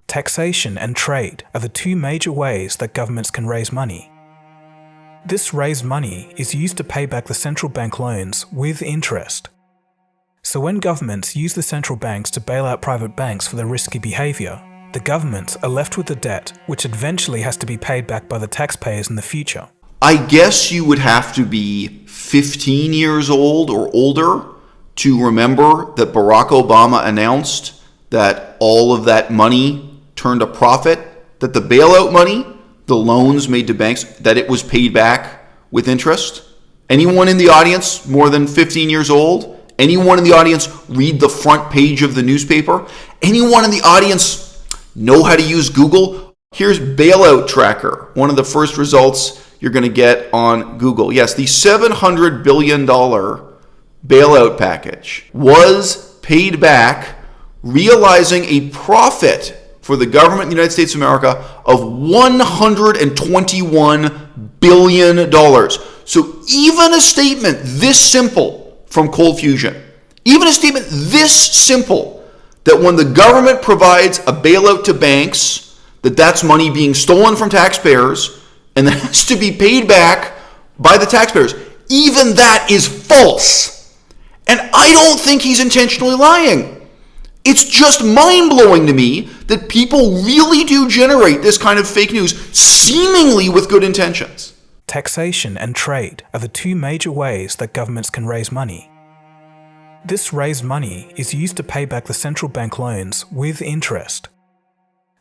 Taxation and trade are the two major ways that governments can raise money. This raised money is used to pay back the central bank loans with interest. So when governments use the central banks to bail out private banks for their risky behavior, the governments are left with the debt, which eventually has to be paid back by the taxpayers in the future. I guess you would have to be 15 years old or older to remember that Barack Obama announced that all of that money turned a profit, that the bailout money, the loans made to banks, that it was paid back with interest. Anyone in the audience more than 15 years old? Anyone in the audience read the front page of the newspaper? Anyone in the audience know how to use Google? Here's Bailout Tracker, one of the first results you're going to get on Google. Yes, the $700 billion bailout package was paid back, realizing a profit for the government in the United States of America of $121 billion. So even a statement this simple from ColdFusion, even a statement this simple, that when the government provides a bailout to banks, that's money being stolen from taxpayers and that has to be paid back by the taxpayers, even that is false. And I don't think he's intentionally lying. It's just mind-blowing to me that people really do generate this kind of fake news, seemingly with good intentions. Taxation and trade are the two major ways that governments can raise money. This raised money is used to pay back the central bank loans with interest.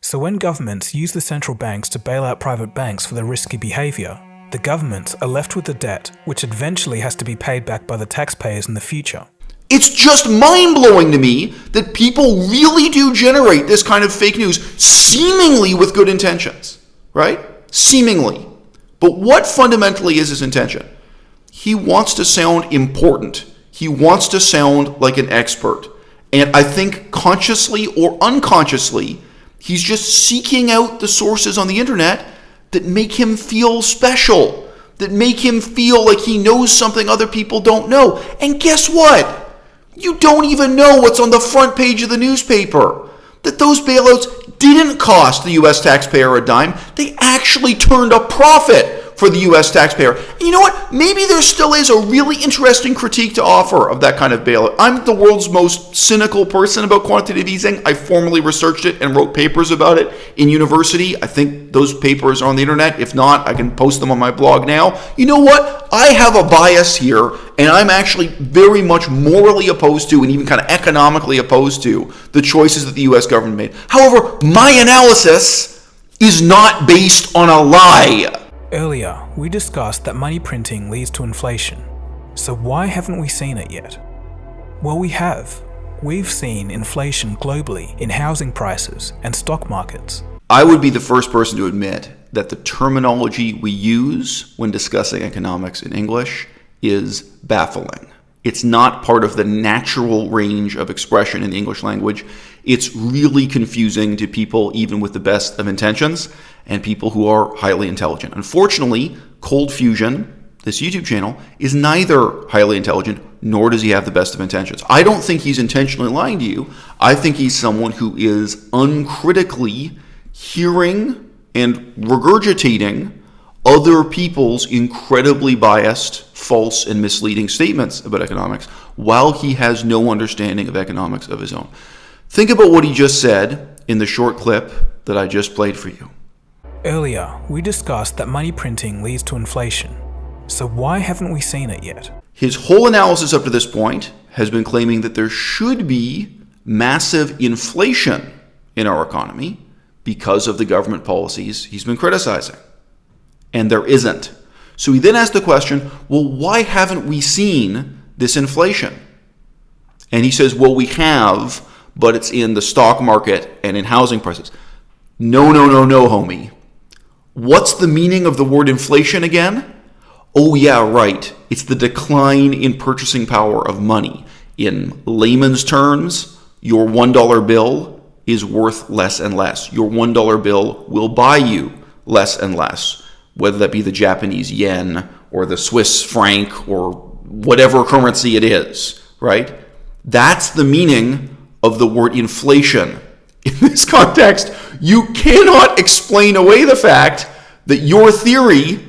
So when governments use the central banks to bail out private banks for their risky behavior, the governments are left with the debt, which eventually has to be paid back by the taxpayers in the future. It's just mind-blowing to me that people really do generate this kind of fake news, seemingly with good intentions, right? Seemingly. But what fundamentally is his intention? He wants to sound important. He wants to sound like an expert. And I think consciously or unconsciously, he's just seeking out the sources on the internet that make him feel special, that make him feel like he knows something other people don't know. And guess what? You don't even know what's on the front page of the newspaper. That those bailouts didn't cost the U.S. taxpayer a dime. They actually turned a profit for the U.S. taxpayer. And you know what? Maybe there still is a really interesting critique to offer of that kind of bailout. I'm the world's most cynical person about quantitative easing. I formally researched it and wrote papers about it in university. I think those papers are on the internet. If not, I can post them on my blog now. You know what? I have a bias here, and I'm actually very much morally opposed to and even kind of economically opposed to the choices that the U.S. government made. However, my analysis is not based on a lie. Earlier, we discussed that money printing leads to inflation. So why haven't we seen it yet? Well, we have. We've seen inflation globally in housing prices and stock markets. I would be the first person to admit that the terminology we use when discussing economics in English is baffling. It's not part of the natural range of expression in the English language. It's really confusing to people even with the best of intentions and people who are highly intelligent. Unfortunately, ColdFusion, this YouTube channel, is neither highly intelligent nor does he have the best of intentions. I don't think he's intentionally lying to you. I think he's someone who is uncritically hearing and regurgitating other people's incredibly biased, false, and misleading statements about economics while he has no understanding of economics of his own. Think about what he just said in the short clip that I just played for you. Earlier, we discussed that money printing leads to inflation. So why haven't we seen it yet? His whole analysis up to this point has been claiming that there should be massive inflation in our economy because of the government policies he's been criticizing. And there isn't. So he then asked the question, well, why haven't we seen this inflation? And he says, well, we have, but it's in the stock market and in housing prices. No, homie. What's the meaning of the word inflation again? Oh yeah, right. It's the decline in purchasing power of money. In layman's terms, your $1 bill is worth less and less. Your $1 bill will buy you less and less, whether that be the Japanese yen or the Swiss franc or whatever currency it is, right? That's the meaning of the word inflation. In this context, you cannot explain away the fact that your theory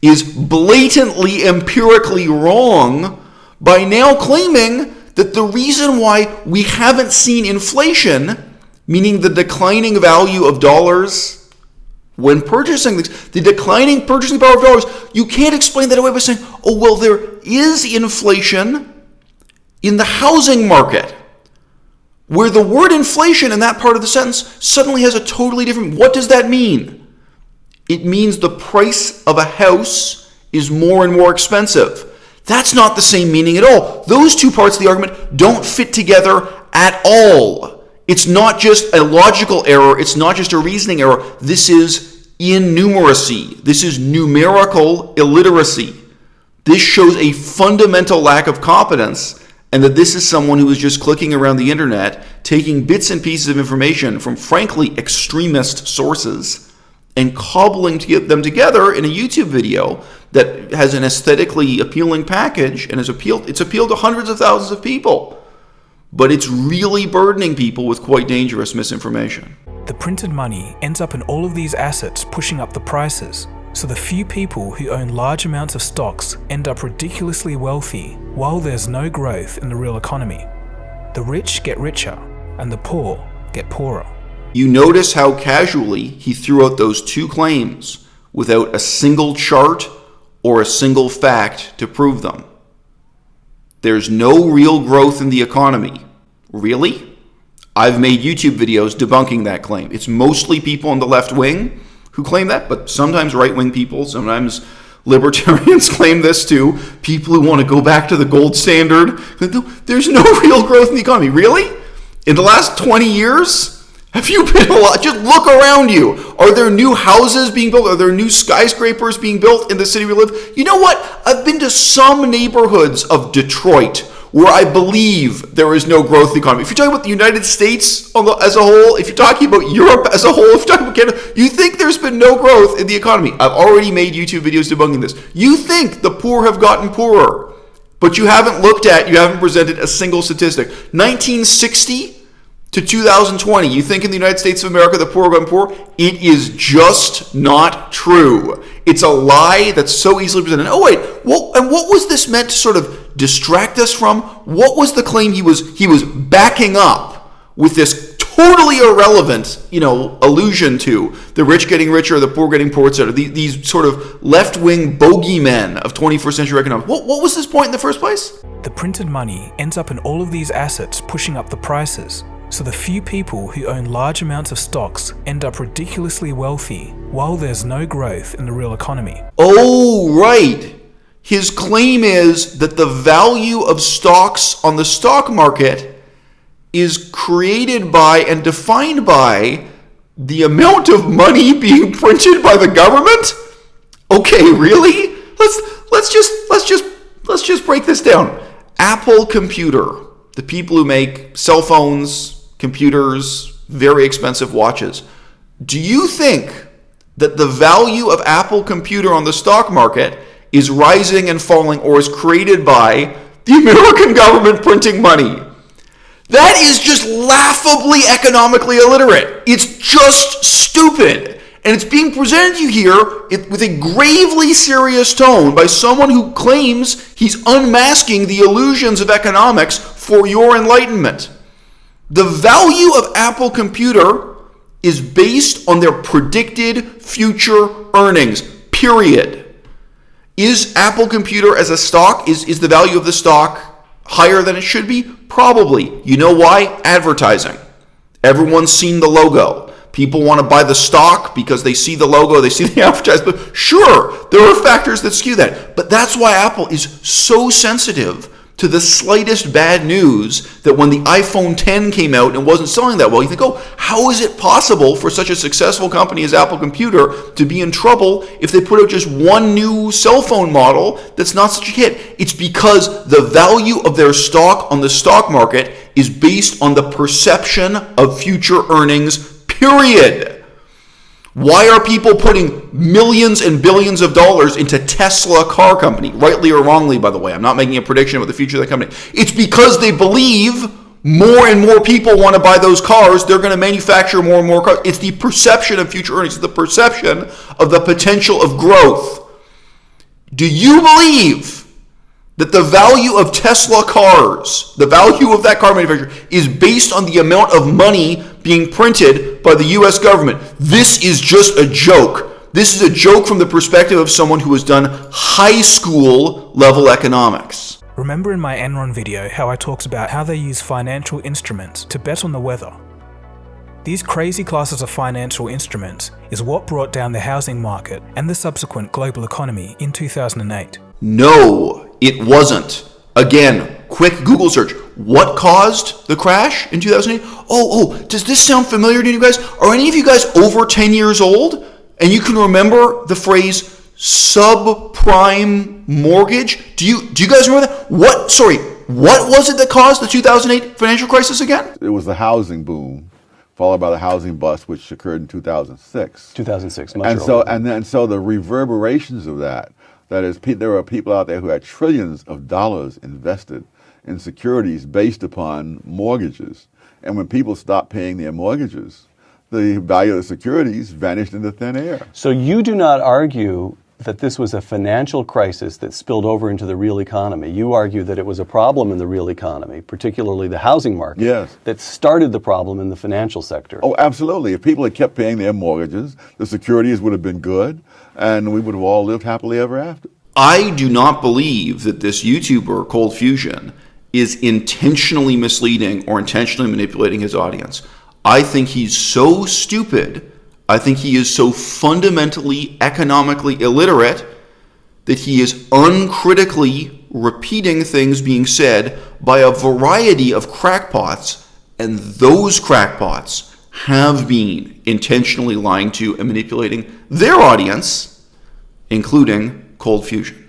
is blatantly empirically wrong by now claiming that the reason why we haven't seen inflation, meaning the declining value of dollars when purchasing things, the declining purchasing power of dollars, you can't explain that away by saying, oh, well, there is inflation in the housing market, where the word inflation in that part of the sentence suddenly has a totally different, what does that mean? It means the price of a house is more and more expensive. That's not the same meaning at all. Those two parts of the argument don't fit together at all. It's not just a logical error. It's not just a reasoning error. This is innumeracy. This is numerical illiteracy. This shows a fundamental lack of competence, and that this is someone who is just clicking around the internet, taking bits and pieces of information from frankly extremist sources and cobbling them together in a YouTube video that has an aesthetically appealing package and it's appealed to hundreds of thousands of people. But it's really burdening people with quite dangerous misinformation. The printed money ends up in all of these assets pushing up the prices, so the few people who own large amounts of stocks end up ridiculously wealthy while there's no growth in the real economy. The rich get richer and the poor get poorer. You notice how casually he threw out those two claims without a single chart or a single fact to prove them. There's no real growth in the economy. Really? I've made YouTube videos debunking that claim. It's mostly people on the left wing who claim that, but sometimes right-wing people, sometimes libertarians claim this too. People who want to go back to the gold standard. There's no real growth in the economy. Really? In the last 20 years? Have you been a lot? Just look around you. Are there new houses being built? Are there new skyscrapers being built in the city we live? You know what? I've been to some neighborhoods of Detroit where I believe there is no growth in the economy. If you're talking about the United States as a whole, if you're talking about Europe as a whole, if you're talking about Canada, you think there's been no growth in the economy. I've already made YouTube videos debunking this. You think the poor have gotten poorer, but you haven't presented a single statistic. 1960 to 2020, you think in the United States of America the poor are going poor? It is just not true. It's a lie that's so easily presented. Oh wait, and what was this meant to sort of distract us from? What was the claim he was backing up with this totally irrelevant, allusion to the rich getting richer, the poor getting poor, etc. These sort of left-wing bogeymen of 21st century economics. What was this point in the first place? The printed money ends up in all of these assets pushing up the prices. So the few people who own large amounts of stocks end up ridiculously wealthy while there's no growth in the real economy. Oh, right. His claim is that the value of stocks on the stock market is created by and defined by the amount of money being printed by the government? Okay, really? Let's just break this down. Apple Computer, the people who make cell phones, computers, very expensive watches. Do you think that the value of Apple Computer on the stock market is rising and falling or is created by the American government printing money? That is just laughably economically illiterate. It's just stupid. And it's being presented to you here with a gravely serious tone by someone who claims he's unmasking the illusions of economics for your enlightenment. The value of Apple Computer is based on their predicted future earnings, period. Is Apple Computer as a stock, is the value of the stock higher than it should be? Probably. You know why? Advertising. Everyone's seen the logo. People want to buy the stock because they see the logo, they see the advertisement. Sure, there are factors that skew that. But that's why Apple is so sensitive to the slightest bad news that when the iPhone X came out and wasn't selling that well, you think, oh, how is it possible for such a successful company as Apple Computer to be in trouble if they put out just one new cell phone model that's not such a hit? It's because the value of their stock on the stock market is based on the perception of future earnings, period. Why are people putting millions and billions of dollars into Tesla car company? Rightly or wrongly, by the way. I'm not making a prediction about the future of the company. It's because they believe more and more people want to buy those cars, they're going to manufacture more and more cars. It's the perception of future earnings. It's the perception of the potential of growth. Do you believe that the value of Tesla cars, the value of that car manufacturer, is based on the amount of money being printed by the U.S. government? This is just a joke. This is a joke from the perspective of someone who has done high school level economics. Remember in my Enron video how I talked about how they use financial instruments to bet on the weather? These crazy classes of financial instruments is what brought down the housing market and the subsequent global economy in 2008. No, it wasn't. Again, quick Google search. What caused the crash in 2008? Oh, does this sound familiar to you guys? Are any of you guys over 10 years old and you can remember the phrase subprime mortgage? Do you guys remember that? What was it that caused the 2008 financial crisis again? It was the housing boom, followed by the housing bust, which occurred in 2006. 2006, and so the reverberations of that is, there were people out there who had trillions of dollars invested in securities based upon mortgages. And when people stopped paying their mortgages, the value of the securities vanished into thin air. So you do not argue that this was a financial crisis that spilled over into the real economy. You argue that it was a problem in the real economy, particularly the housing market, yes, that started the problem in the financial sector. Oh, absolutely. If people had kept paying their mortgages, the securities would have been good, and we would have all lived happily ever after. I do not believe that this YouTuber, ColdFusion, is intentionally misleading or intentionally manipulating his audience. I think he's so stupid, I think he is so fundamentally economically illiterate that he is uncritically repeating things being said by a variety of crackpots, and those crackpots have been intentionally lying to and manipulating their audience, including ColdFusion.